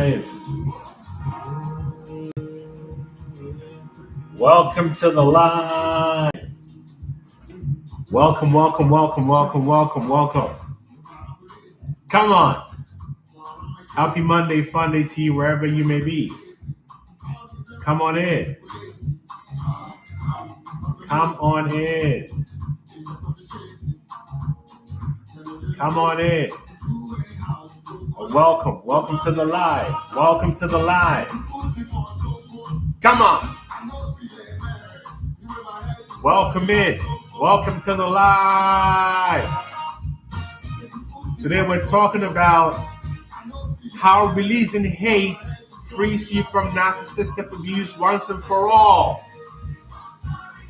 live. Welcome to the live. Welcome. Come on. Happy Monday, fun day to you wherever you may be. Come on in. Come on in. Come on in. Welcome to the live. Welcome to the live. Come on. Welcome in. Welcome to the live. Today we're talking about how releasing hate frees you from narcissistic abuse once and for all.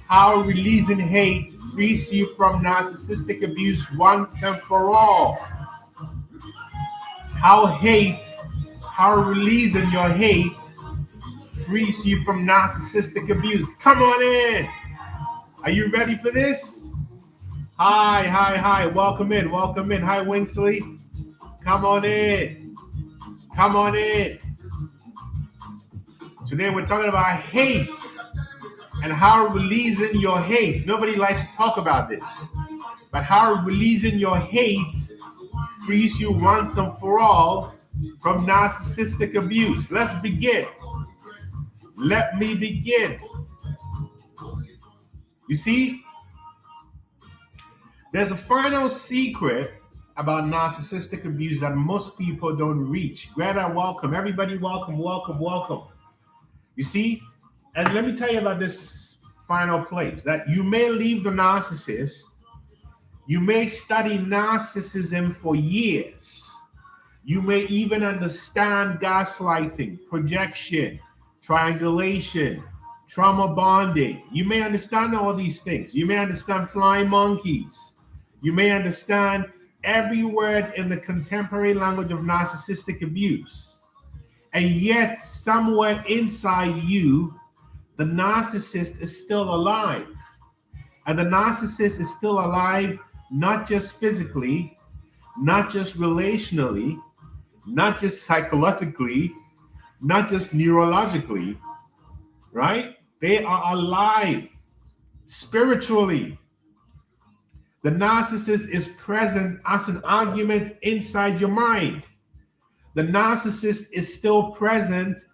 How releasing hate frees you from narcissistic abuse once and for all. How releasing your hate frees you from narcissistic abuse. Come on in. Are you ready for this? Hi. Welcome in. Hi, Wingsley. Come on in. Today we're talking about hate and how releasing your hate. Nobody likes to talk about this, but how releasing your hate frees you once and for all from narcissistic abuse. Let's begin. Let me begin. You see, there's a final secret about narcissistic abuse that most people don't reach. Greta, welcome. Everybody, welcome. You see, and let me tell you about this final place, that you may leave the narcissist, you may study narcissism for years, you may even understand gaslighting, projection, triangulation, trauma bonding. You may understand all these things. You may understand flying monkeys. You may understand every word in the contemporary language of narcissistic abuse. And yet, somewhere inside you, the narcissist is still alive. And the narcissist is still alive, not just physically, not just relationally, not just psychologically, not just neurologically, right? They are alive spiritually. The narcissist is present as an argument inside your mind. The narcissist is still present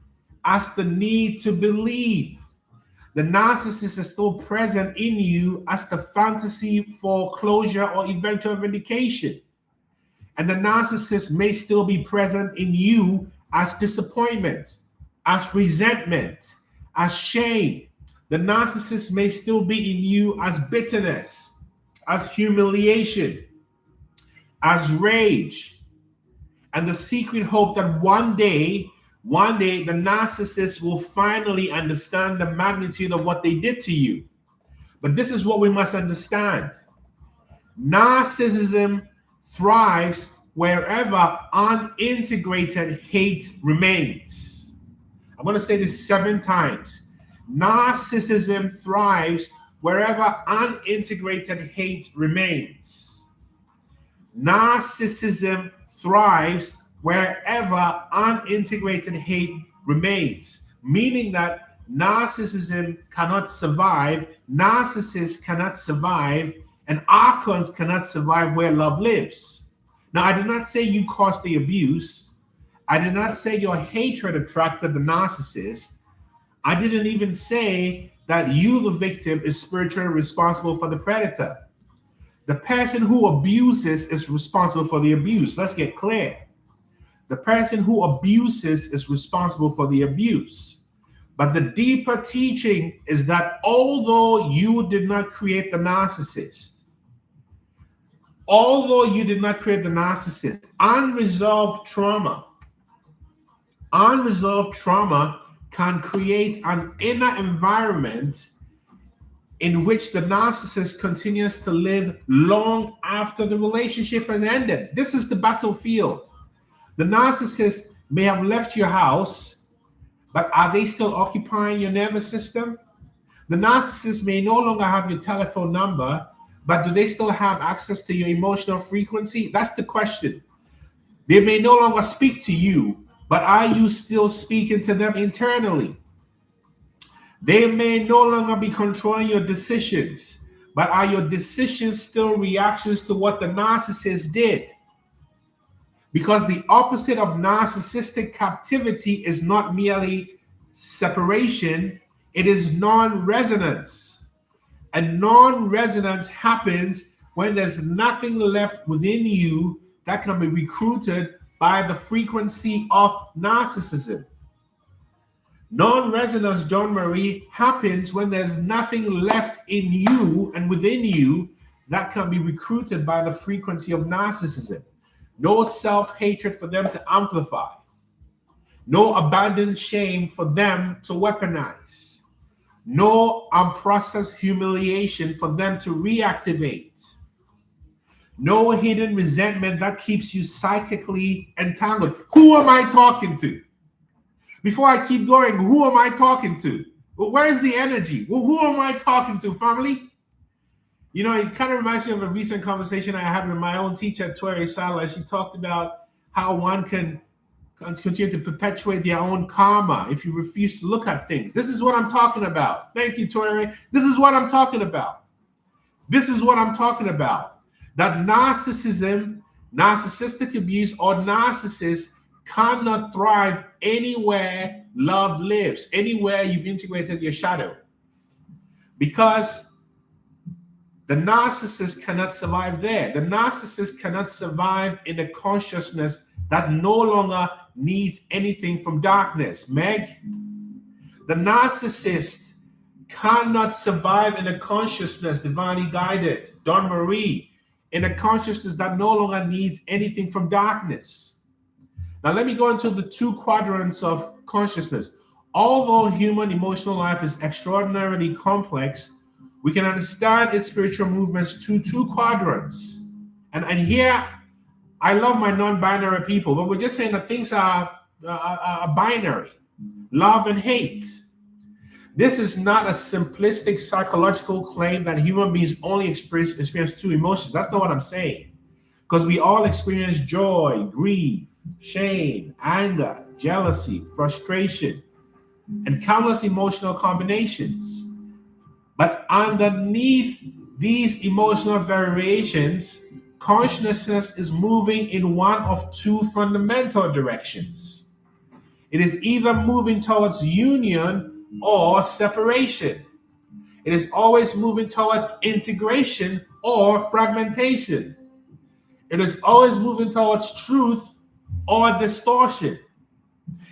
as the need to believe. The narcissist is still present in you as the fantasy for closure or eventual vindication. And the narcissist may still be present in you as disappointment, as resentment, as shame. The narcissist may still be in you as bitterness, as humiliation, as rage. And the secret hope that one day, the narcissist will finally understand the magnitude of what they did to you. But this is what we must understand. Narcissism thrives wherever unintegrated hate remains. I'm going to say this 7 times. Narcissism thrives wherever unintegrated hate remains. Narcissism thrives wherever unintegrated hate remains, meaning that narcissism cannot survive, narcissists cannot survive, and archons cannot survive where love lives. Now, I did not say you caused the abuse. I did not say your hatred attracted the narcissist. I didn't even say that you, the victim, is spiritually responsible for the predator. The person who abuses is responsible for the abuse. Let's get clear. The person who abuses is responsible for the abuse. But the deeper teaching is that although you did not create the narcissist, unresolved trauma can create an inner environment in which the narcissist continues to live long after the relationship has ended. This is the battlefield. The narcissist may have left your house, but are they still occupying your nervous system? The narcissist may no longer have your telephone number, but do they still have access to your emotional frequency? That's the question. They may no longer speak to you, But are you still speaking to them internally? They may no longer be controlling your decisions, but are your decisions still reactions to what the narcissist did? Because the opposite of narcissistic captivity is not merely separation, it is non-resonance. And non-resonance happens when there's nothing left within you that can be recruited by the frequency of narcissism. Non-resonance, John Marie, happens when there's nothing left in you and within you that can be recruited by the frequency of narcissism. No self-hatred for them to amplify. No abandoned shame for them to weaponize. No unprocessed humiliation for them to reactivate. No hidden resentment that keeps you psychically entangled. Who am I talking to? Before I keep going, who am I talking to? Where is the energy? Who am I talking to, family? You know, it kind of reminds me of a recent conversation I had with my own teacher, Tori Sala. She talked about how one can continue to perpetuate their own karma if you refuse to look at things. This is what I'm talking about. Thank you, Tori. This is what I'm talking about. This is what I'm talking about. That narcissism, narcissistic abuse, or narcissists cannot thrive anywhere love lives, anywhere you've integrated your shadow. Because the narcissist cannot survive there. The narcissist cannot survive in a consciousness that no longer needs anything from darkness. Meg, the narcissist cannot survive in a consciousness divinely guided. Don Marie, in a consciousness that no longer needs anything from darkness. Now, let me go into the two quadrants of consciousness. Although human emotional life is extraordinarily complex, we can understand its spiritual movements to two quadrants. And here, I love my non-binary people, but we're just saying that things are binary. Love and hate. This is not a simplistic psychological claim that human beings only experience two emotions. That's not what I'm saying. Because we all experience joy, grief, shame, anger, jealousy, frustration, and countless emotional combinations. But underneath these emotional variations, consciousness is moving in one of two fundamental directions. It is either moving towards union or separation. It is always moving towards integration or fragmentation. It is always moving towards truth or distortion.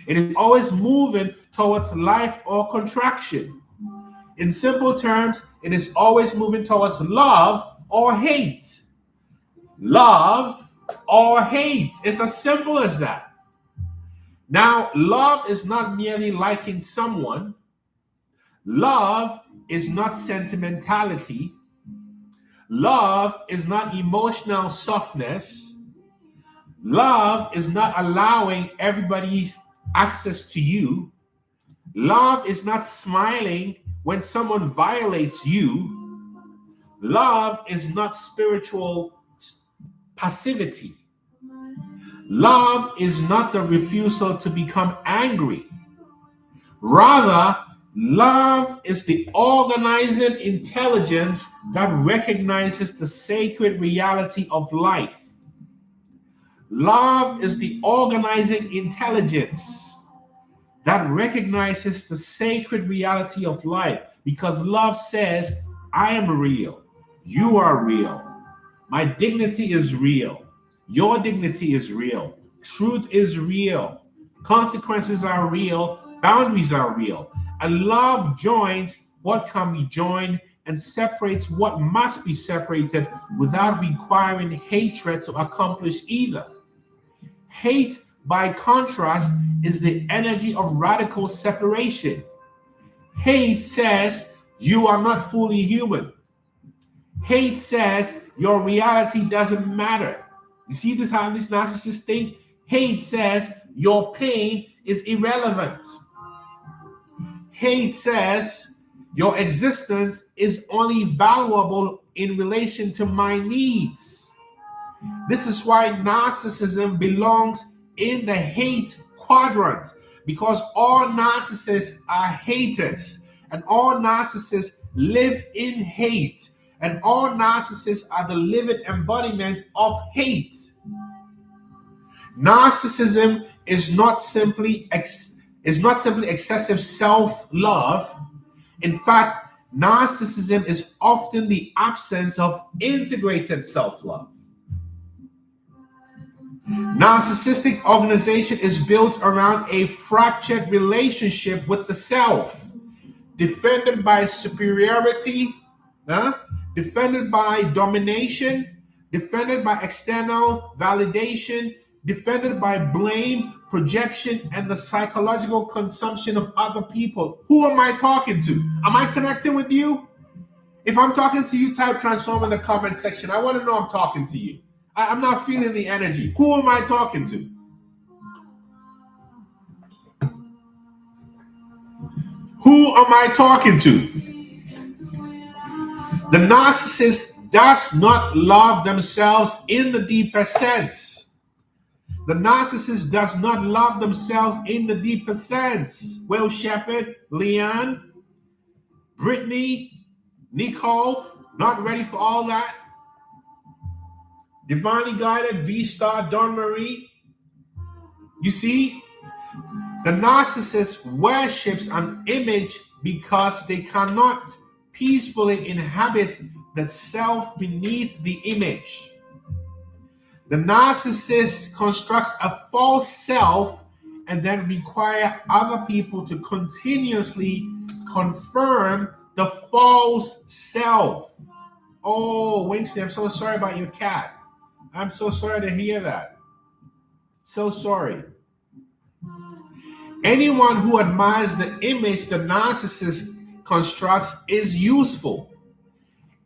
It is always moving towards life or contraction. In simple terms, it is always moving towards love or hate. Love or hate. It's as simple as that. Now, love is not merely liking someone. Love is not sentimentality. Love is not emotional softness. Love is not allowing everybody's access to you. Love is not smiling when someone violates you. Love is not spiritual passivity. Love is not the refusal to become angry. Rather, love is the organizing intelligence that recognizes the sacred reality of life. Love is the organizing intelligence that recognizes the sacred reality of life, because love says, I am real. You are real. My dignity is real. Your dignity is real. Truth is real. Consequences are real. Boundaries are real. And love joins what can be joined and separates what must be separated without requiring hatred to accomplish either. Hate, by contrast, is the energy of radical separation. Hate says you are not fully human. Hate says your reality doesn't matter. You see this, how this narcissist think? Hate says your pain is irrelevant. Hate says your existence is only valuable in relation to my needs. This is why narcissism belongs in the hate quadrant, because all narcissists are haters, and all narcissists live in hate, and all narcissists are the living embodiment of hate. Narcissism is not simply excessive self-love. In fact, narcissism is often the absence of integrated self-love. Narcissistic organization is built around a fractured relationship with the self, defended by superiority, defended by domination, defended by external validation, defended by blame, projection, and the psychological consumption of other people. Who am I talking to? Am I connecting with you? If I'm talking to you, type transform in the comment section. I want to know I'm talking to you. I'm not feeling the energy. Who am I talking to? Who am I talking to? The narcissist does not love themselves in the deeper sense. The narcissist does not love themselves in the deeper sense. Will Shepherd, Leon, Brittany, Nicole, not ready for all that. Divinely guided, V-Star, Dawn Marie. You see, the narcissist worships an image because they cannot peacefully inhabit the self beneath the image. The narcissist constructs a false self and then require other people to continuously confirm the false self. Oh, Winston, I'm so sorry about your cat. I'm so sorry to hear that. So sorry. Anyone who admires the image the narcissist constructs is useful.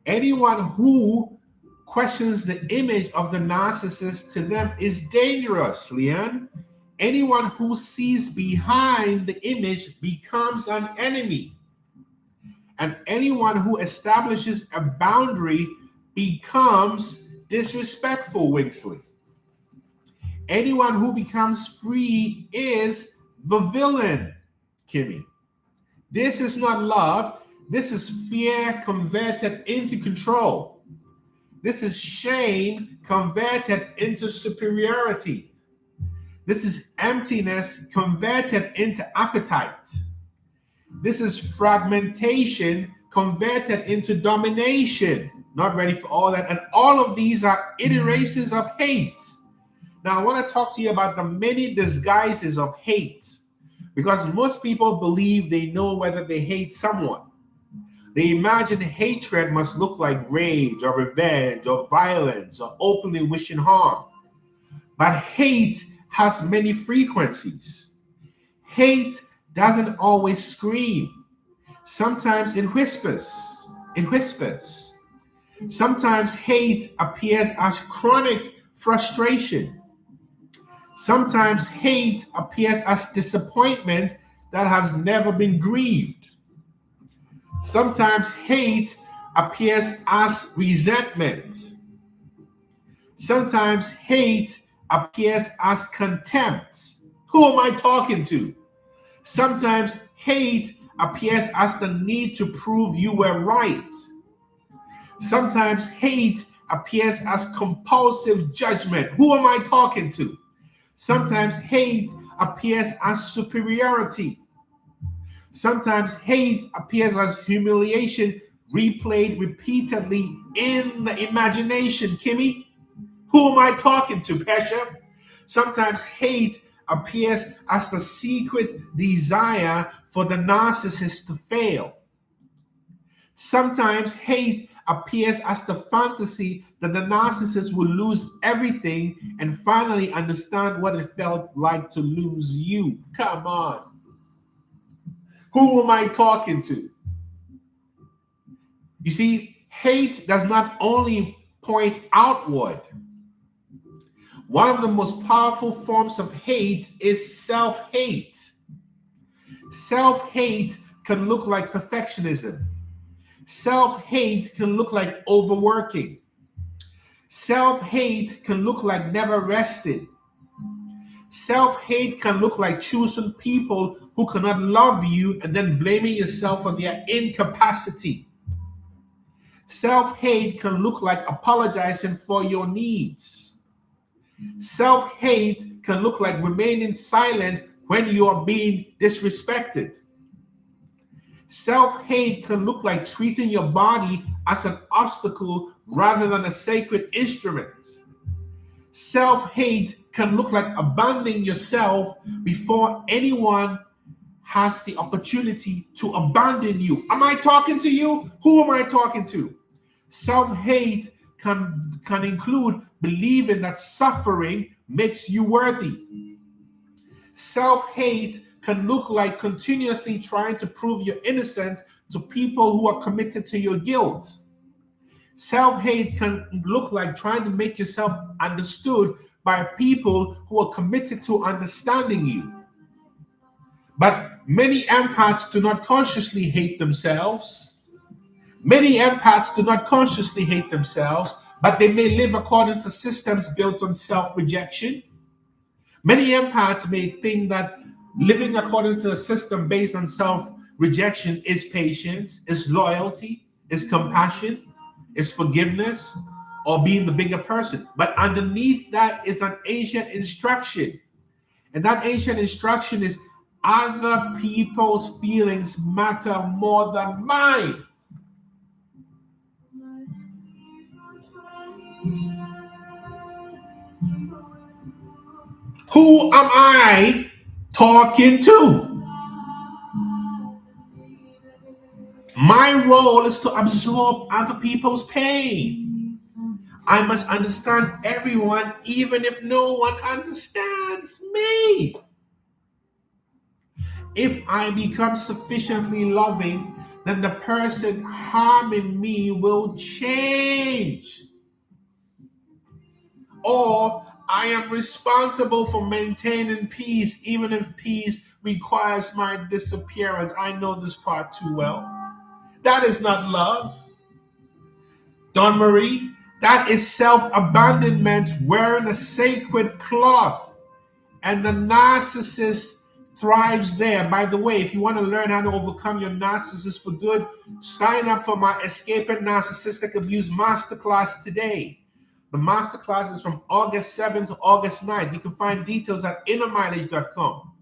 Anyone who questions the image of the narcissist to them is dangerous, Leon. Anyone who sees behind the image becomes an enemy. And anyone who establishes a boundary becomes disrespectful, Wixley. Anyone who becomes free is the villain, Kimmy. This is not love. This is fear converted into control. This is shame converted into superiority. This is emptiness converted into appetite. This is fragmentation converted into domination. Not ready for all that. And all of these are iterations of hate. Now, I want to talk to you about the many disguises of hate, because most people believe they know whether they hate someone. They imagine hatred must look like rage or revenge or violence or openly wishing harm. But hate has many frequencies. Hate doesn't always scream. Sometimes it whispers. Sometimes hate appears as chronic frustration. Sometimes hate appears as disappointment that has never been grieved. Sometimes hate appears as resentment. Sometimes hate appears as contempt. Who am I talking to? Sometimes hate appears as the need to prove you were right. Sometimes hate appears as compulsive judgment. Who am I talking to? Sometimes hate appears as superiority. Sometimes hate appears as humiliation replayed repeatedly in the imagination. Kimmy, who am I talking to, Pesha? Sometimes hate appears as the secret desire for the narcissist to fail. Sometimes hate appears as the fantasy that the narcissist will lose everything and finally understand what it felt like to lose you. Come on. Who am I talking to? You see, hate does not only point outward. One of the most powerful forms of hate is self-hate. Self-hate can look like perfectionism. Self-hate can look like overworking. Self-hate can look like never resting. Self-hate can look like choosing people who cannot love you and then blaming yourself for their incapacity. Self-hate can look like apologizing for your needs. Self-hate can look like remaining silent when you are being disrespected. Self-hate can look like treating your body as an obstacle rather than a sacred instrument. Self-hate can look like abandoning yourself before anyone has the opportunity to abandon you. Am I talking to you? Who am I talking to? Self-hate can include believing that suffering makes you worthy. Self-hate can look like continuously trying to prove your innocence to people who are committed to your guilt. Self-hate can look like trying to make yourself understood by people who are committed to understanding you. But many empaths do not consciously hate themselves. Many empaths do not consciously hate themselves, but they may live according to systems built on self-rejection. Many empaths may think that living according to a system based on self-rejection is patience, is loyalty, is compassion, is forgiveness, or being the bigger person. But underneath that is an ancient instruction. And that ancient instruction is other people's feelings matter more than mine. Who am I talking to? My role is to absorb other people's pain. I must understand everyone, even if no one understands me. If I become sufficiently loving, then the person harming me will change. Or I am responsible for maintaining peace, even if peace requires my disappearance. I know this part too well. That is not love. Dawn Marie, that is self-abandonment wearing a sacred cloth. And the narcissist thrives there. By the way, if you want to learn how to overcome your narcissist for good, sign up for my Escaping Narcissistic Abuse Masterclass today. The masterclass is from August 7th to August 9th. You can find details at innermileage.com.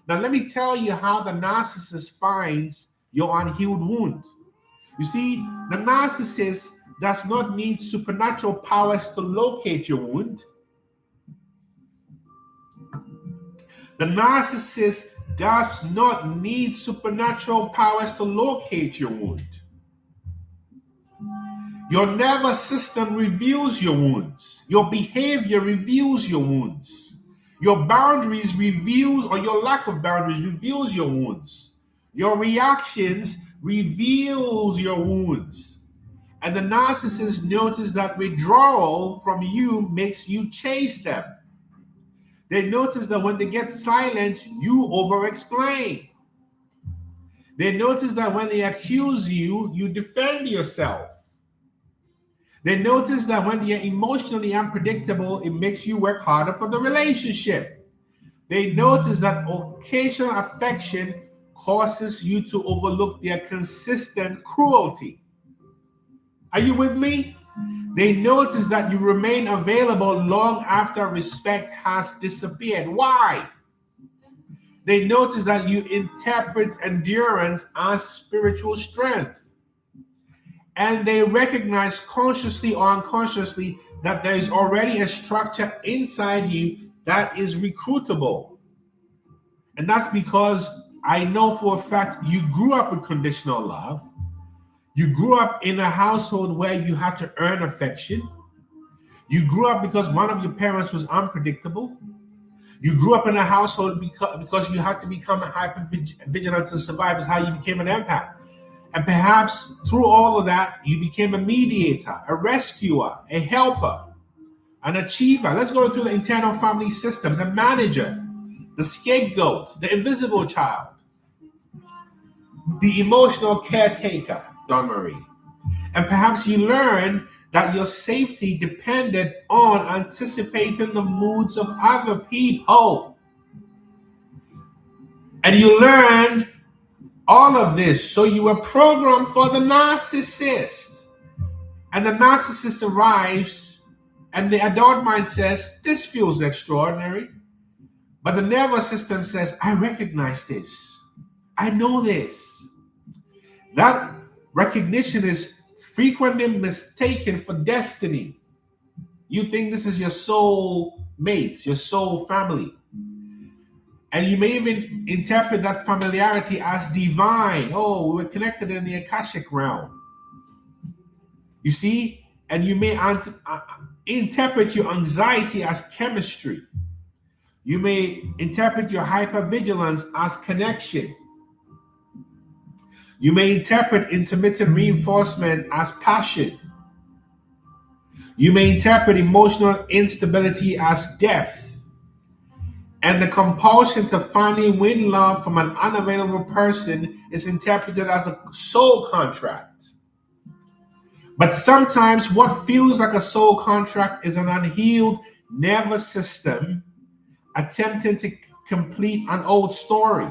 Now, let me tell you how the narcissist finds your unhealed wound. You see, the narcissist does not need supernatural powers to locate your wound. The narcissist does not need supernatural powers to locate your wound. Your nervous system reveals your wounds. Your behavior reveals your wounds. Your boundaries reveals, or your lack of boundaries reveals your wounds. Your reactions reveals your wounds. And the narcissist notices that withdrawal from you makes you chase them. They notice that when they get silent, you over-explain. They notice that when they accuse you, you defend yourself. They notice that when you're emotionally unpredictable, it makes you work harder for the relationship. They notice that occasional affection causes you to overlook their consistent cruelty. Are you with me? They notice that you remain available long after respect has disappeared. Why? They notice that you interpret endurance as spiritual strength. And they recognize consciously or unconsciously that there is already a structure inside you that is recruitable. And that's because I know for a fact you grew up with conditional love. You grew up in a household where you had to earn affection. You grew up because one of your parents was unpredictable. You grew up in a household because you had to become hyper vigilant to survive, is how you became an empath. And perhaps through all of that, you became a mediator, a rescuer, a helper, an achiever. Let's go through the internal family systems, a manager, the scapegoat, the invisible child, the emotional caretaker, Dawn Marie. And perhaps you learned that your safety depended on anticipating the moods of other people. And you learned all of this. So you were programmed for the narcissist. And the narcissist arrives, and the adult mind says, this feels extraordinary. But the nervous system says, I recognize this. I know this. That recognition is frequently mistaken for destiny. You think this is your soul mate, your soul family. And you may even interpret that familiarity as divine. Oh, we're connected in the Akashic realm. You see? And you may interpret your anxiety as chemistry. You may interpret your hypervigilance as connection. You may interpret intermittent reinforcement as passion. You may interpret emotional instability as depth. And the compulsion to finally win love from an unavailable person is interpreted as a soul contract. But sometimes what feels like a soul contract is an unhealed nervous system attempting to complete an old story.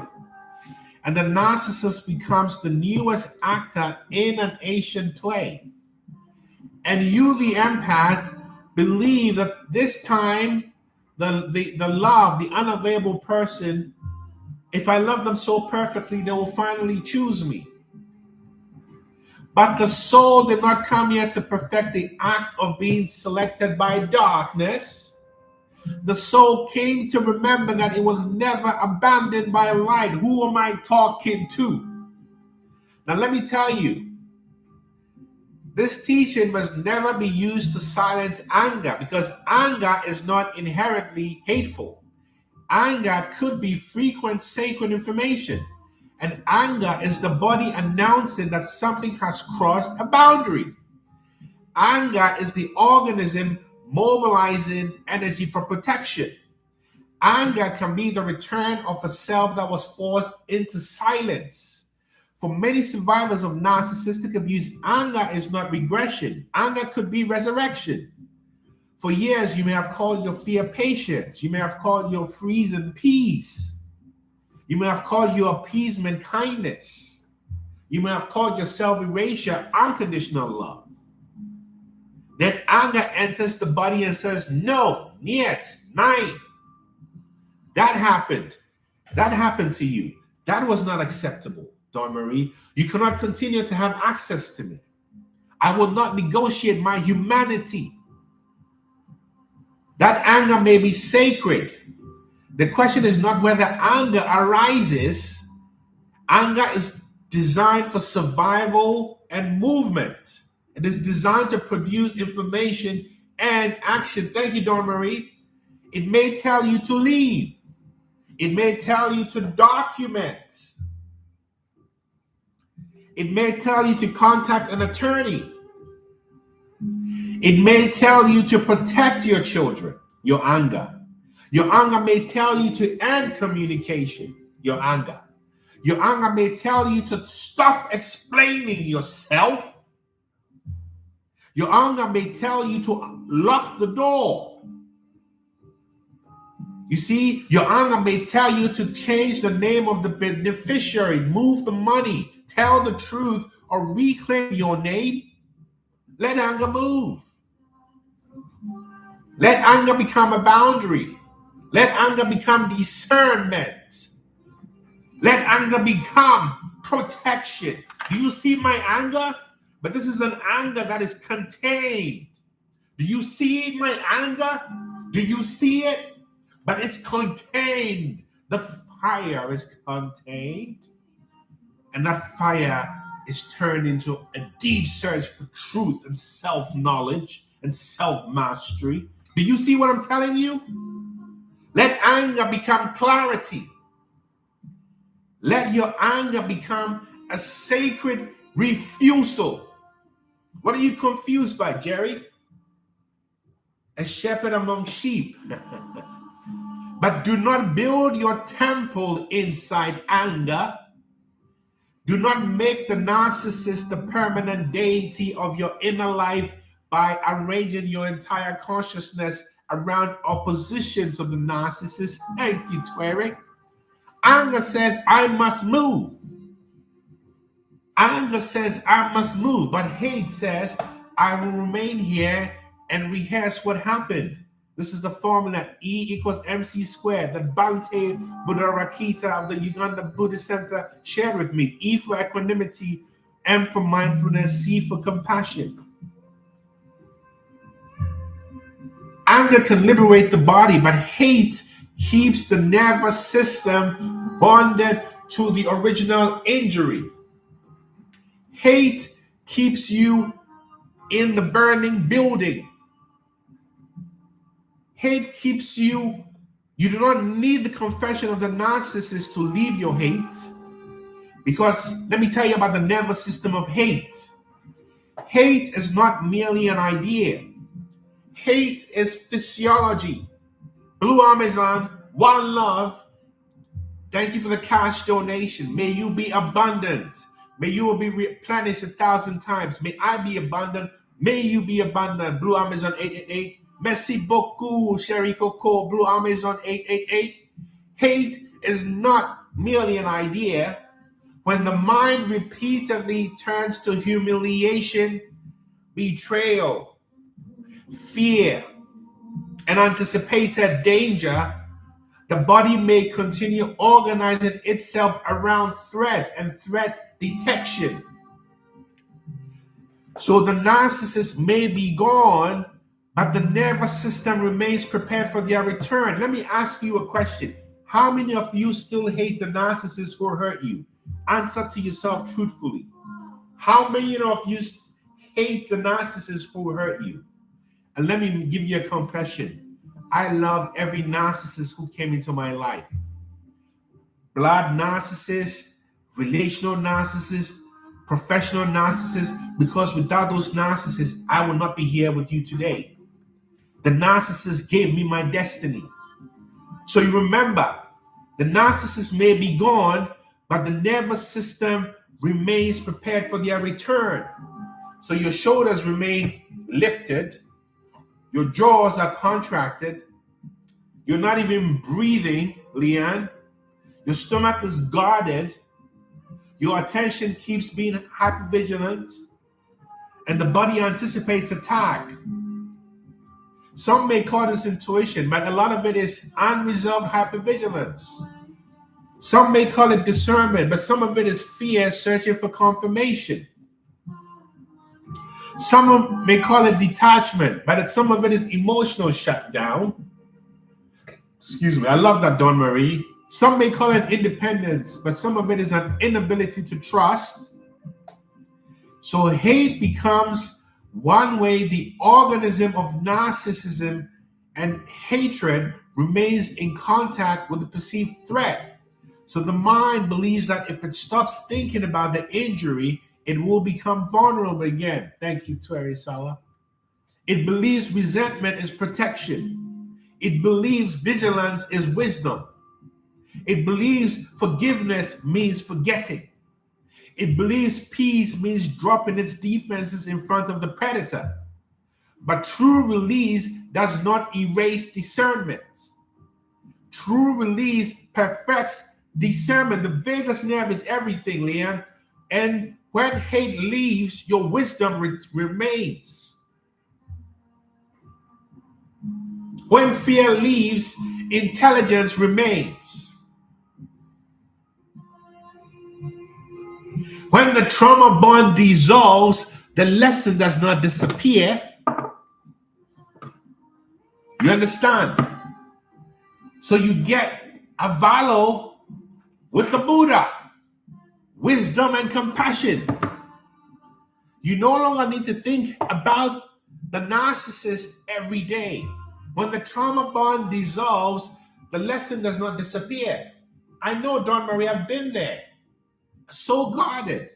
And the narcissist becomes the newest actor in an ancient play. And you, the empath, believe that this time the love, the unavailable person, if I love them so perfectly, they will finally choose me. But the soul did not come here to perfect the act of being selected by darkness. The soul came to remember that it was never abandoned by light. Who am I talking to? Now let me tell you, this teaching must never be used to silence anger, because anger is not inherently hateful. Anger could be frequent sacred information. And anger is the body announcing that something has crossed a boundary. Anger is the organism mobilizing energy for protection. Anger can be the return of a self that was forced into silence. For many survivors of narcissistic abuse, anger is not regression. Anger could be resurrection. For years, you may have called your fear patience. You may have called your freezing peace. You may have called your appeasement kindness. You may have called your self-erasure unconditional love. Then anger enters the body and says, no, niet, nein. That happened. That happened to you. That was not acceptable, Dawn Marie. You cannot continue to have access to me. I will not negotiate my humanity. That anger may be sacred. The question is not whether anger arises. Anger is designed for survival and movement. It is designed to produce information and action. Thank you, Dawn Marie. It may tell you to leave. It may tell you to document. It may tell you to contact an attorney. It may tell you to protect your children, your anger. Your anger may tell you to end communication, your anger. Your anger may tell you to stop explaining yourself. Your anger may tell you to lock the door. You see, your anger may tell you to change the name of the beneficiary, move the money, tell the truth, or reclaim your name. Let anger move. Let anger become a boundary. Let anger become discernment. Let anger become protection. Do you see my anger? But this is an anger that is contained. Do you see my anger? Do you see it? But it's contained. The fire is contained. And that fire is turned into a deep search for truth and self-knowledge and self-mastery. Do you see what I'm telling you? Let anger become clarity. Let your anger become a sacred refusal. What are you confused by, Jerry? A shepherd among sheep. But do not build your temple inside anger. Do not make the narcissist the permanent deity of your inner life by arranging your entire consciousness around opposition to the narcissist. Thank you, Twerry. Anger says, I must move. Anger says, I must move. But hate says, I will remain here and rehearse what happened. This is the formula E equals MC squared that Bhante Buddharakita of the Uganda Buddhist Center shared with me. E for equanimity, M for mindfulness, C for compassion. Anger can liberate the body, but hate keeps the nervous system bonded to the original injury. Hate keeps you in the burning building. Hate keeps you. You do not need the confession of the narcissist to leave your hate. Because let me tell you about the nervous system of hate. Hate is not merely an idea. Hate is physiology. Blue Amazon, one love. Thank you for the cash donation. May you be abundant. May you be replenished 1,000 times. May I be abundant. May you be abundant. Blue Amazon 888. Merci beaucoup, Sherry Coco. Blue Amazon 888. Hate is not merely an idea. When the mind repeatedly turns to humiliation, betrayal, fear, and anticipated danger, the body may continue organizing itself around threat and threat detection. So the narcissist may be gone, but the nervous system remains prepared for their return. Let me ask you a question. How many of you still hate the narcissist who hurt you? Answer to yourself truthfully. How many of you hate the narcissist who hurt you? And let me give you a confession. I love every narcissist who came into my life. Blood narcissist, relational narcissist, professional narcissist, because without those narcissists, I would not be here with you today. The narcissist gave me my destiny. So you remember, the narcissist may be gone, but the nervous system remains prepared for their return. So your shoulders remain lifted. Your jaws are contracted. You're not even breathing, Leanne. Your stomach is guarded. Your attention keeps being hypervigilant. And the body anticipates attack. Some may call this intuition, but a lot of it is unresolved hypervigilance. Some may call it discernment, but some of it is fear searching for confirmation. Some may call it detachment, but some of it is emotional shutdown. Excuse me, I love that, Dawn Marie. Some may call it independence, but some of it is an inability to trust. So hate becomes one way the organism of narcissism and hatred remains in contact with the perceived threat. So the mind believes that if it stops thinking about the injury, it will become vulnerable again. Thank you, Terry Sala. It believes resentment is protection. It believes vigilance is wisdom. It believes forgiveness means forgetting. It believes peace means dropping its defenses in front of the predator. But true release does not erase discernment. True release perfects discernment. The vagus nerve is everything, Leanne. And when hate leaves, your wisdom remains. When fear leaves, intelligence remains. When the trauma bond dissolves, the lesson does not disappear. You understand? So you get a valor with the Buddha, wisdom and compassion. You no longer need to think about the narcissist every day. When the trauma bond dissolves, the lesson does not disappear. I know, Dawn Marie, I've been there. So guarded.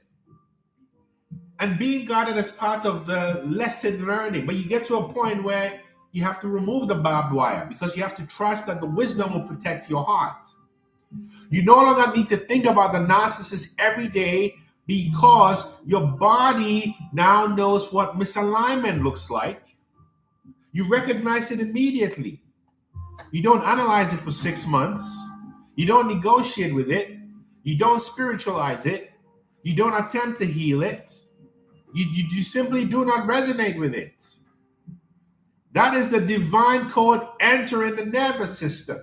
And being guarded is part of the lesson learning. But you get to a point where you have to remove the barbed wire because you have to trust that the wisdom will protect your heart. You no longer need to think about the narcissist every day because your body now knows what misalignment looks like. You recognize it immediately. You don't analyze it for 6 months. You don't negotiate with it. You don't spiritualize it. You don't attempt to heal it. You simply do not resonate with it. That is the divine code entering the nervous system.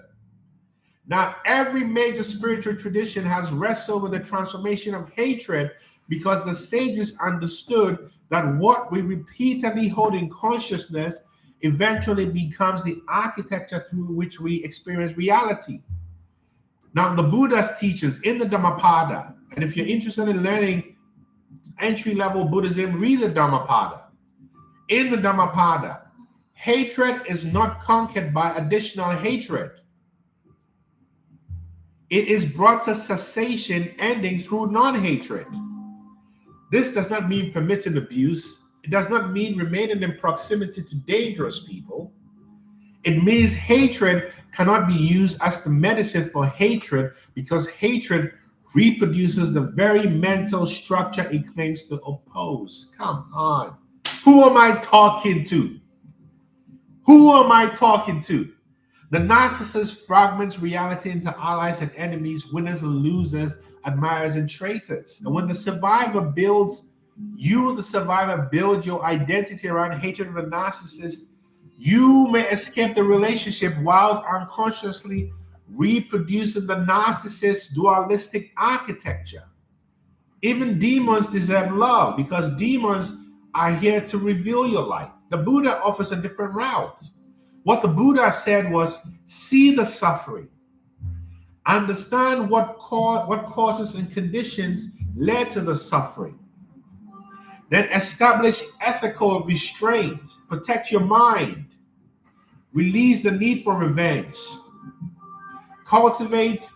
Now, every major spiritual tradition has wrestled with the transformation of hatred because the sages understood that what we repeatedly hold in consciousness eventually becomes the architecture through which we experience reality. Now, the Buddha's teachings in the Dhammapada, and if you're interested in learning entry-level Buddhism, read the Dhammapada. In the Dhammapada, hatred is not conquered by additional hatred. It is brought to cessation, ending through non-hatred. This does not mean permitting abuse. It does not mean remaining in proximity to dangerous people. It means hatred cannot be used as the medicine for hatred because hatred reproduces the very mental structure it claims to oppose. Come on. Who am I talking to? Who am I talking to? The narcissist fragments reality into allies and enemies, winners and losers, admirers and traitors. And when the survivor builds, you, the survivor, build your identity around hatred of the narcissist, you may escape the relationship whilst unconsciously reproducing the narcissist's dualistic architecture. Even demons deserve love because demons are here to reveal your light. The Buddha offers a different route. What the Buddha said was, see the suffering. Understand what causes and conditions led to the suffering. Then establish ethical restraint. Protect your mind. Release the need for revenge. Cultivate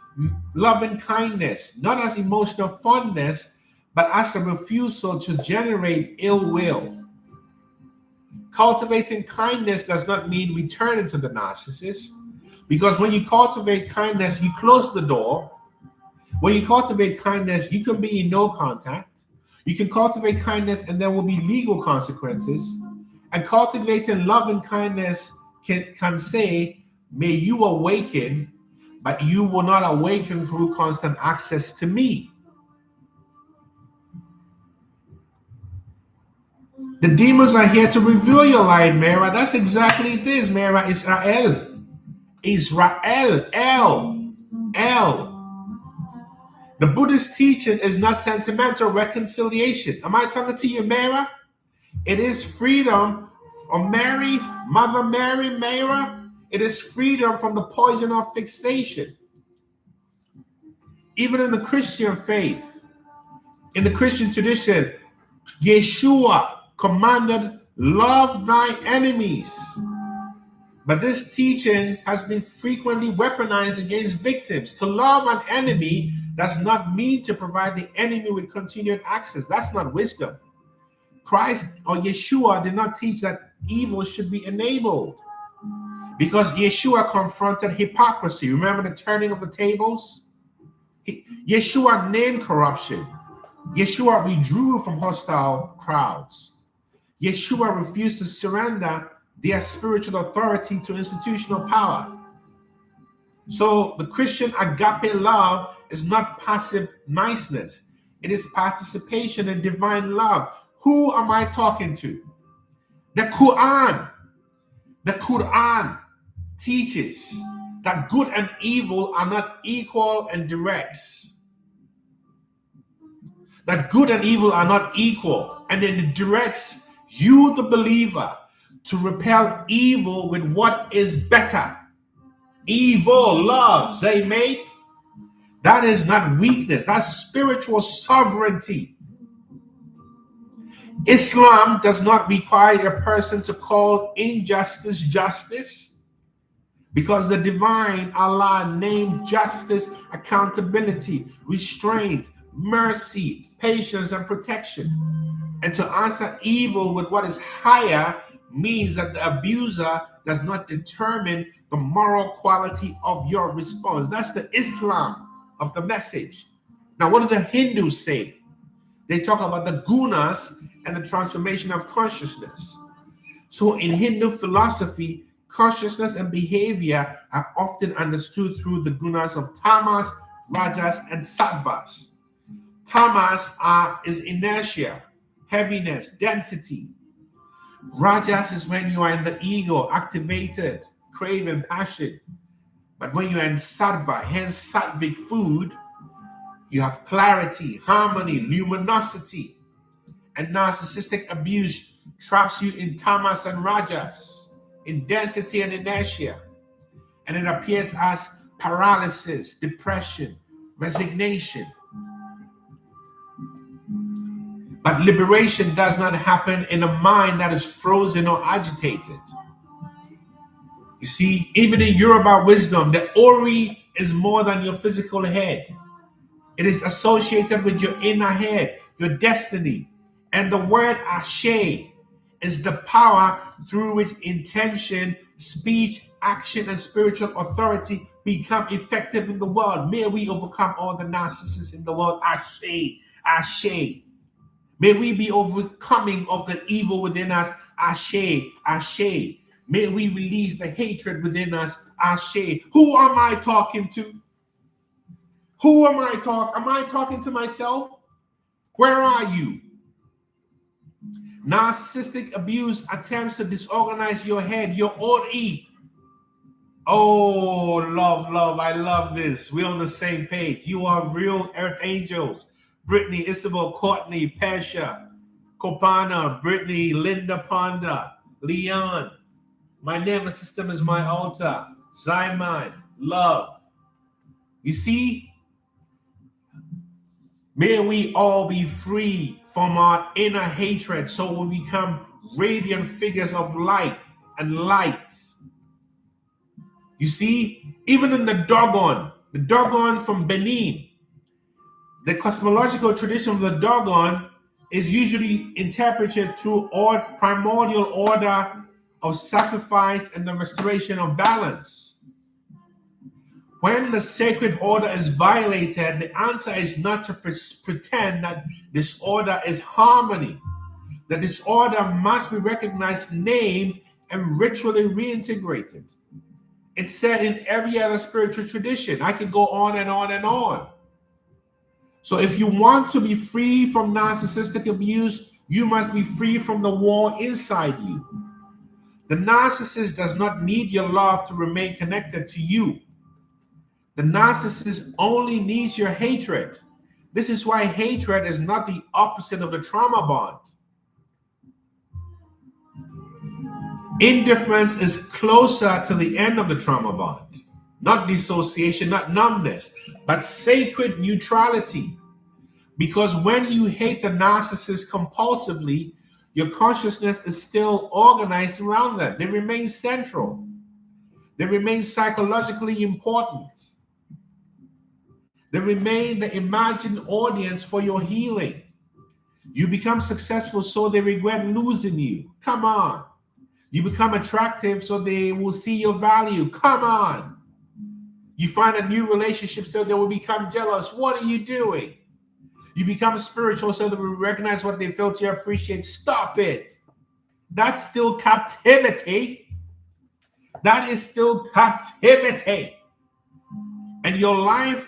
loving kindness, not as emotional fondness, but as a refusal to generate ill will. Cultivating kindness does not mean returning to the narcissist, because when you cultivate kindness, you close the door. When you cultivate kindness, you can be in no contact. You can cultivate kindness and there will be legal consequences. And cultivating love and kindness can say, may you awaken, but you will not awaken through constant access to me. The demons are here to reveal your light, Mara. That's exactly it is, Mara. Israel. The Buddhist teaching is not sentimental reconciliation. Am I talking to you, Mara? It is freedom from Mary, Mother Mary, Mara. It is freedom from the poison of fixation. Even in the Christian faith, in the Christian tradition, Yeshua commanded, love thy enemies. But this teaching has been frequently weaponized against victims. To love an enemy does not mean to provide the enemy with continued access. That's not wisdom. Christ or Yeshua did not teach that evil should be enabled, because Yeshua confronted hypocrisy. Remember the turning of the tables? Yeshua named corruption. Yeshua withdrew from hostile crowds. Yeshua refused to surrender their spiritual authority to institutional power. So the Christian agape love is not passive niceness. It is participation in divine love. Who am I talking to? The Quran. The Quran teaches that good and evil are not equal and directs. That good and evil are not equal, and then it directs you, the believer, to repel evil with what is better. Evil loves, amen? That is not weakness, that's spiritual sovereignty. Islam does not require a person to call injustice justice, because the divine Allah named justice, accountability, restraint, mercy, patience, and protection. And to answer evil with what is higher means that the abuser does not determine the moral quality of your response. That's the Islam of the message. Now, what do the Hindus say? They talk about the gunas and the transformation of consciousness. So in Hindu philosophy, Consciousness and behavior are often understood through the gunas of tamas, rajas, and sattvas. Tamas is inertia, heaviness, density. Rajas is when you are in the ego, activated, craving, passion. But when you are in sattva, hence sattvic food, you have clarity, harmony, luminosity. And narcissistic abuse traps you in tamas and rajas, in density and inertia. And it appears as paralysis, depression, resignation. But liberation does not happen in a mind that is frozen or agitated. You see, even in Yoruba wisdom, the Ori is more than your physical head. It is associated with your inner head, your destiny. And the word Ashe is the power through which intention, speech, action, and spiritual authority become effective in the world. May we overcome all the narcissists in the world. Ashe, Ashe. May we be overcoming of the evil within us. Ashe, Ashe. May we release the hatred within us. Ashe. Who am I talking to? Who am I talking? Am I talking to myself? Where are you? Narcissistic abuse attempts to disorganize your head, your Ori. Oh, love, I love this. We're on the same page. You are real earth angels. Brittany, Isabel, Courtney, Pesha, Kopana, Brittany, Linda Ponda, Leon. My nervous system is my altar. Zymine, love. You see? May we all be free from our inner hatred so we become radiant figures of life and light. You see? Even in the Dogon from Benin, the cosmological tradition of the Dogon is usually interpreted through primordial order of sacrifice and the restoration of balance. When the sacred order is violated, the answer is not to pretend that disorder is harmony. The disorder must be recognized, named, and ritually reintegrated. It's said in every other spiritual tradition. I could go on and on and on. So if you want to be free from narcissistic abuse, you must be free from the war inside you. The narcissist does not need your love to remain connected to you. The narcissist only needs your hatred. This is why hatred is not the opposite of the trauma bond. Indifference is closer to the end of the trauma bond. Not dissociation, not numbness, but sacred neutrality. Because when you hate the narcissist compulsively, your consciousness is still organized around them. They remain central. They remain psychologically important. They remain the imagined audience for your healing. You become successful so they regret losing you. Come on. You become attractive so they will see your value. Come on. You find a new relationship so they will become jealous. What are you doing? You become spiritual so they will recognize what they fail to appreciate. Stop it. That's still captivity. That is still captivity. And your life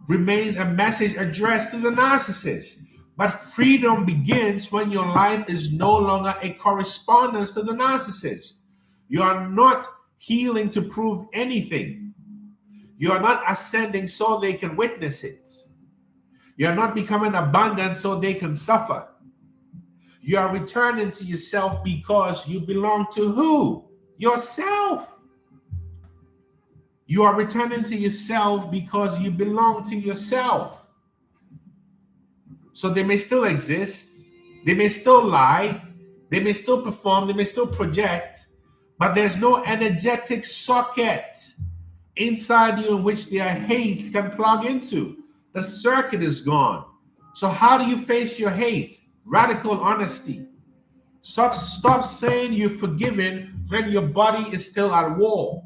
remains a message addressed to the narcissist. But freedom begins when your life is no longer a correspondence to the narcissist. You are not healing to prove anything. You are not ascending so they can witness it. You are not becoming abundant so they can suffer. You are returning to yourself because you belong to who? Yourself. You are returning to yourself because you belong to yourself. So they may still exist, they may still lie, they may still perform, they may still project, but there's no energetic socket inside you in which their hate can plug into. The circuit is gone. So how do you face your hate? Radical honesty. Stop saying you're forgiven when your body is still at war.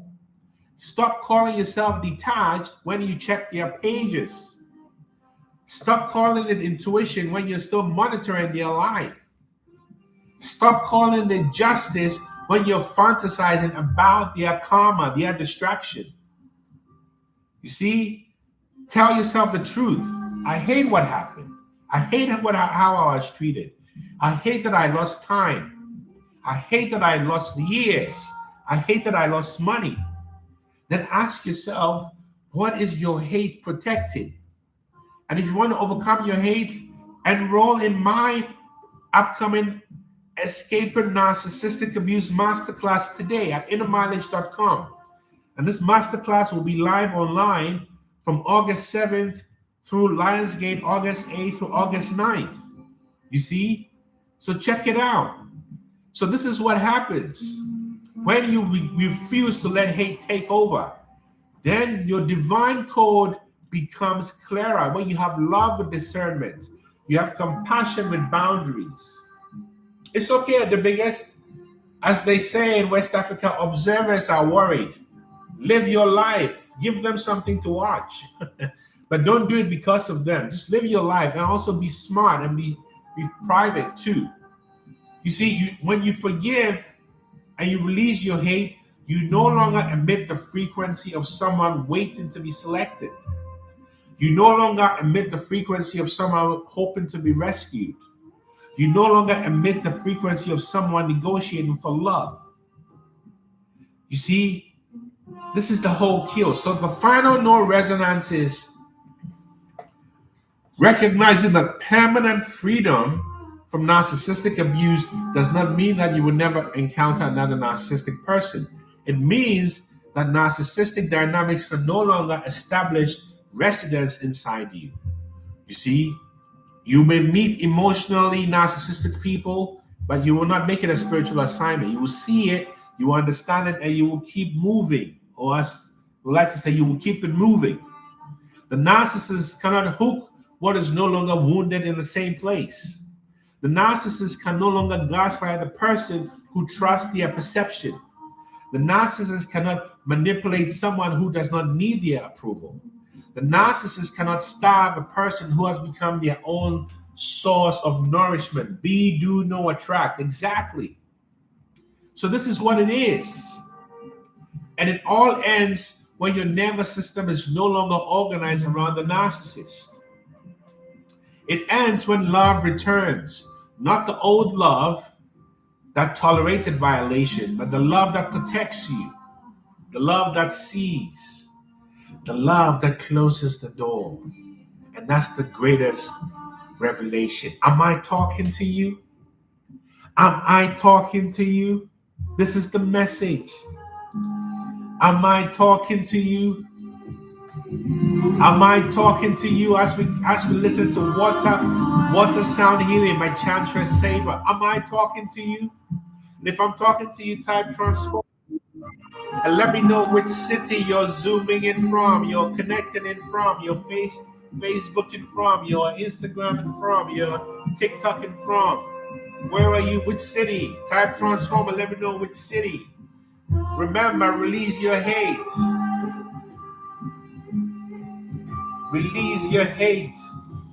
Stop calling yourself detached when you check their pages. Stop calling it intuition when you're still monitoring their life. Stop calling it justice when you're fantasizing about their karma, their distraction. You see, tell yourself the truth. I hate what happened. I hate how I was treated. I hate that I lost time. I hate that I lost years. I hate that I lost money. Then ask yourself, what is your hate protecting? And if you want to overcome your hate, enroll in my upcoming Escaping Narcissistic Abuse Masterclass today at innermileage.com. And this masterclass will be live online from August 7th through Lionsgate, August 8th through August 9th. You see? So check it out. So this is what happens when you refuse to let hate take over. Then your divine code becomes clearer, when you have love with discernment. You have compassion with boundaries. It's okay at the biggest. As they say in West Africa, observers are worried. Live your life. Give them something to watch. But don't do it because of them. Just live your life, and also be smart and be private too. You see, when you forgive and you release your hate, you no longer emit the frequency of someone waiting to be selected. You no longer emit the frequency of someone hoping to be rescued. You no longer emit the frequency of someone negotiating for love. You see, this is the whole kill. So the final no resonance is recognizing that permanent freedom from narcissistic abuse does not mean that you will never encounter another narcissistic person. It means that narcissistic dynamics can no longer establish residence inside you. You see, you may meet emotionally narcissistic people, but you will not make it a spiritual assignment. You will see it, you will understand it, and you will keep moving. Or as we like to say, you will keep it moving. The narcissist cannot hook what is no longer wounded in the same place. The narcissist can no longer gaslight the person who trusts their perception. The narcissist cannot manipulate someone who does not need their approval. The narcissist cannot starve a person who has become their own source of nourishment. Be, do, know, attract. Exactly. So this is what it is. And it all ends when your nervous system is no longer organized around the narcissist. It ends when love returns, not the old love that tolerated violation, but the love that protects you, the love that sees, the love that closes the door. And that's the greatest revelation. Am I talking to you? Am I talking to you? This is the message. Am I talking to you? Am I talking to you as we listen to water sound healing by Chantress Saber? Am I talking to you? And if I'm talking to you, type transform and let me know which city you're zooming in from, you're connecting in from, your Facebooking from, your Instagramming from, your TikToking from. Where are you? Which city? Type transform and let me know which city. Remember, release your hate. Release your hate.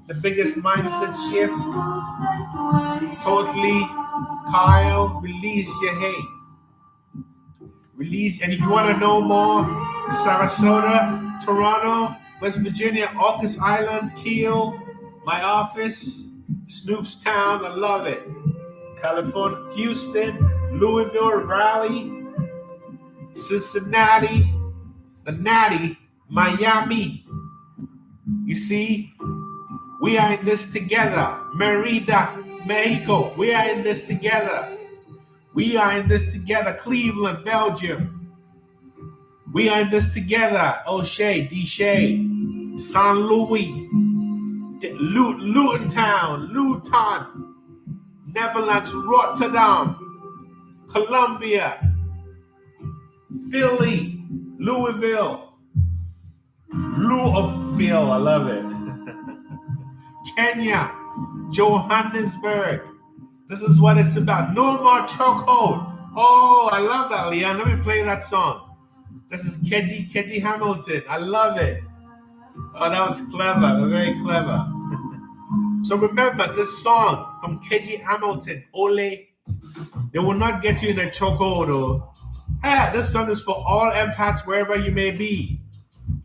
The biggest mindset shift. Totally, Kyle, release your hate. Release, and if you want to know more, Sarasota, Toronto, West Virginia, Orcas Island, Kiel, my office, Snoopstown, I love it. California, Houston, Louisville, Raleigh, Cincinnati, the Natty, Miami. You see, we are in this together. Merida, Mexico, we are in this together. We are in this together. Cleveland, Belgium. We are in this together. O'Shea, Deshay, San Louis, Luton Town, Luton, Netherlands, Rotterdam, Colombia, Philly, Louisville, Louisville, I love it. Kenya, Johannesburg. This is what it's about. No more chokehold. Oh, I love that, Leon. Let me play that song. This is Keji Hamilton. I love it. Oh, that was clever. Very clever. So remember this song from Keji Hamilton, Ole. They will not get you in a chokehold. Or, hey, this song is for all empaths wherever you may be.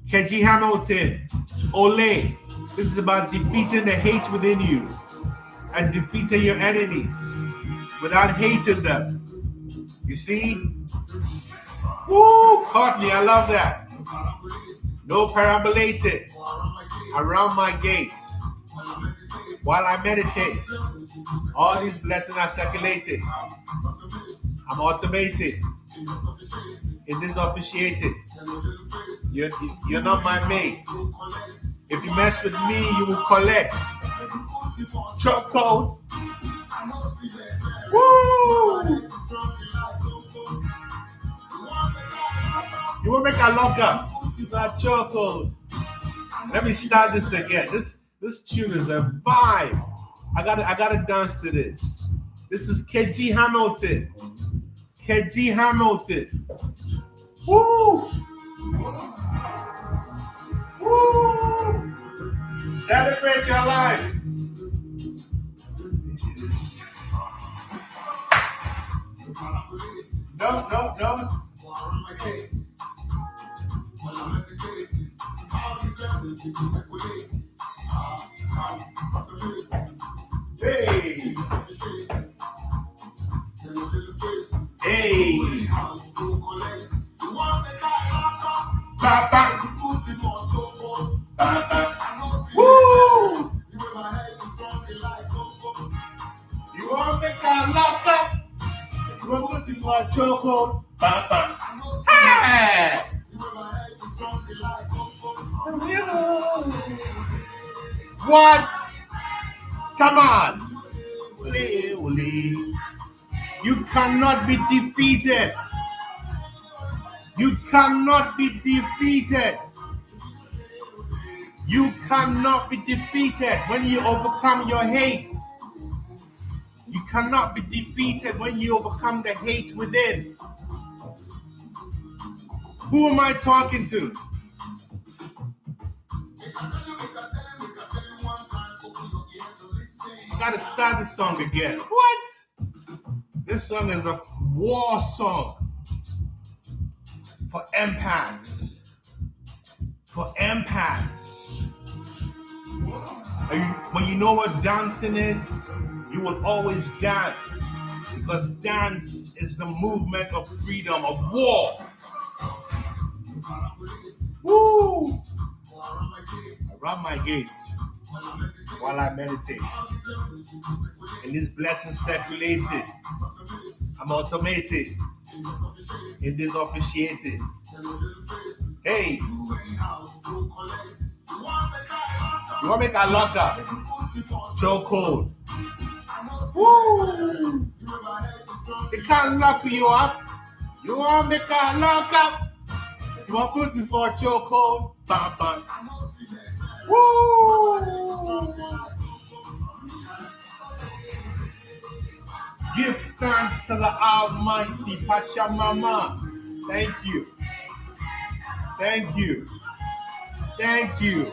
Keji Hamilton, Ole. This is about defeating the hate within you and defeating your enemies without hating them. You see? Woo! Courtney, I love that. No parabolated around my gate while I meditate. All these blessings are circulated. I'm automated. It is officiated. You're not my mate. If you mess with me, you will collect. Chokehold. Woo! You will make a lock up. That chokehold. Let me start this again. This tune is a vibe. I gotta dance to this. This is KG Hamilton. KG Hamilton. Woo! Woo! Celebrate your life. No. Hey. Hey. Papa. Woo! You want me to lock up? You want me to for a chokehold? Papa. Hey! What? Come on. You cannot be defeated. You cannot be defeated. You cannot be defeated when you overcome your hate. You cannot be defeated when you overcome the hate within. Who am I talking to? I gotta start this song again. What? This song is a war song for empaths. For empaths. When you know what dancing is, you will always dance. Because dance is the movement of freedom, of war. Woo! Around my gates while I meditate. And this blessing circulated. I'm automated. It is officiated. Hey! You want to make a lock up? Chokehold. Woo! It can't lock you up. You want to make a lock up? You want to put me for a chokehold? Bam, bam. Woo! Give thanks to the Almighty Pachamama. Thank you. Thank you. Thank you.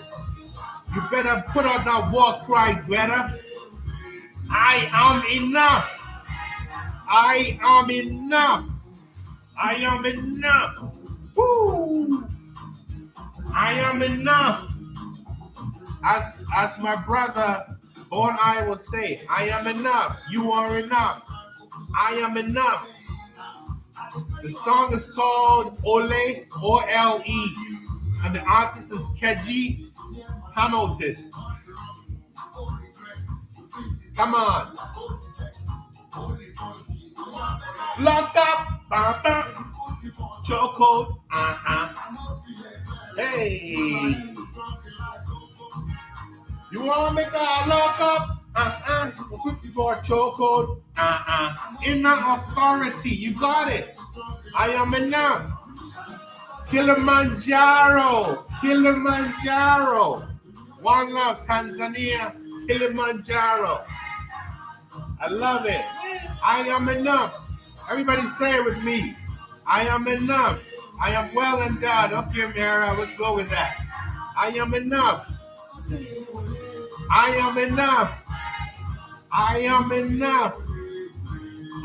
You better put out that war cry, Greta. I am enough. I am enough. I am enough. Woo! I am enough. As my brother Born I will say, I am enough. You are enough. I am enough. The song is called Ole, O-L-E, and the artist is Keji Hamilton. Come on. Lock up, chokehold, Hey. You want to make a lock up? For a chokehold, Inner authority, you got it. I am enough. Kilimanjaro. One love, Tanzania, Kilimanjaro. I love it. I am enough. Everybody say it with me. I am enough. I am well endowed. Okay, Mara, let's go with that. I am enough. I am enough. I am enough.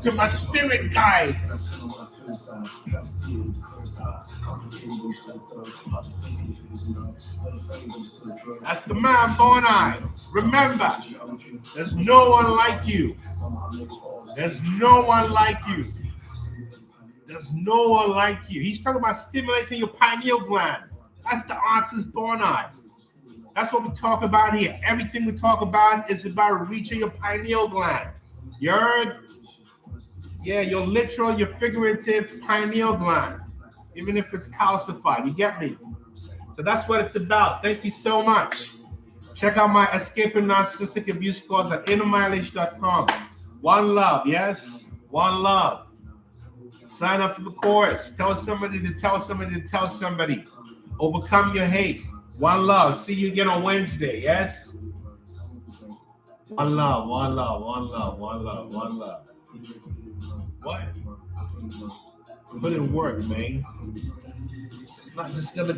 to my spirit guides. That's the man, born eye. Remember, there's no one like you. There's no one like you. There's no one like you. He's talking about stimulating your pineal gland. That's the artist born eye. That's what we talk about here. Everything we talk about is about reaching your pineal gland. You heard? Yeah, your literal, your figurative pineal gland. Even if it's calcified. You get me? So that's what it's about. Thank you so much. Check out my Escaping Narcissistic Abuse course at innermileage.com. One love, yes? One love. Sign up for the course. Tell somebody to tell somebody to tell somebody. Overcome your hate. One love. See you again on Wednesday, yes? One love, one love, one love, one love, one love. What? Put in work, man. It's not just gonna